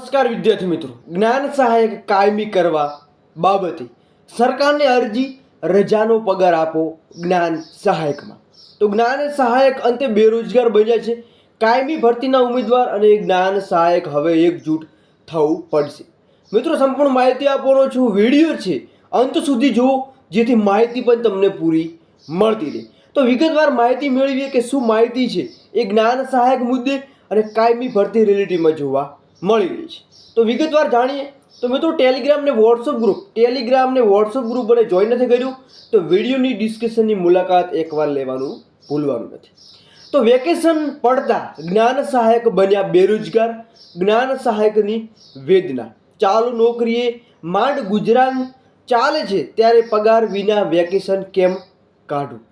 નમસ્કાર વિદ્યાર્થી મિત્રો, જ્ઞાન સહાયક કાયમી કરવા બાબતે સરકારને અરજી, રજાનો પગાર આપો જ્ઞાન સહાયકમાં. તો જ્ઞાન સહાયક અંતે બેરોજગાર બન્યા છે કાયમી ભરતીના ઉમેદવાર અને જ્ઞાન સહાયક હવે એકજૂટ થવું પડશે. મિત્રો સંપૂર્ણ માહિતી આપવાનો છું, વિડીયો છે અંત સુધી જુઓ જેથી માહિતી પણ તમને પૂરી મળતી રહે. તો વિગતવાર માહિતી મેળવીએ કે શું માહિતી છે એ જ્ઞાન સહાયક મુદ્દે અને કાયમી ભરતી રિલેટિવમાં જોવા મળી રહી છે. તો વિગતવાર જાણીએ. તો મિત્રો ટેલિગ્રામ ને વોટ્સઅપ ગ્રુપ અને જોઈન નથી કર્યું તો વિડીયોની ડિસ્ક્રિપ્શનની મુલાકાત એકવાર લેવાનું ભૂલવાનું નથી. તો વેકેશન પડતા જ્ઞાન સહાયક બન્યા બેરોજગાર, જ્ઞાન સહાયકની વેદના. ચાલુ નોકરીએ માંડ ગુજરાન ચાલે છે ત્યારે પગાર વિના વેકેશન કેમ કાઢવું?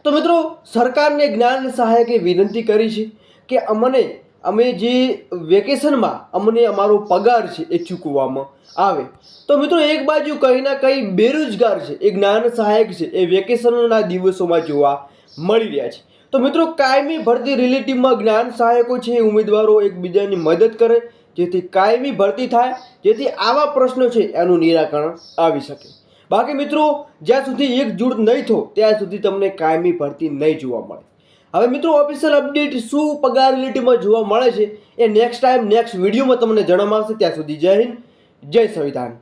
તો મિત્રો સરકારને જ્ઞાન સહાયકે વિનંતી કરી છે કે અમે જે વેકેશનમાં અમને અમારો પગાર છે એ ચૂકવવામાં આવે. તો મિત્રો એક બાજુ કંઈ ના કંઈ બેરોજગાર છે એ જ્ઞાન સહાયક છે એ વેકેશનના દિવસોમાં જોવા મળી રહ્યા છે. તો મિત્રો કાયમી ભરતી રિલેટિવમાં જ્ઞાન સહાયકો છે એ ઉમેદવારો એકબીજાની મદદ કરે જેથી કાયમી ભરતી થાય, જેથી આવા પ્રશ્નો છે એનું નિરાકરણ આવી શકે. બાકી મિત્રો જ્યાં સુધી એકજૂટ નહીં થો ત્યાં સુધી તમને કાયમી ભરતી નહીં જોવા મળે. હવે મિત્રો ઓફિશિયલ અપડેટ શું પગાર રિલેટિવમાં જોવા મળે છે એ નેક્સ્ટ વિડીયોમાં તમને જણાવવામાં આવશે. ત્યાં સુધી જય હિન્દ, જય સંવિધાન.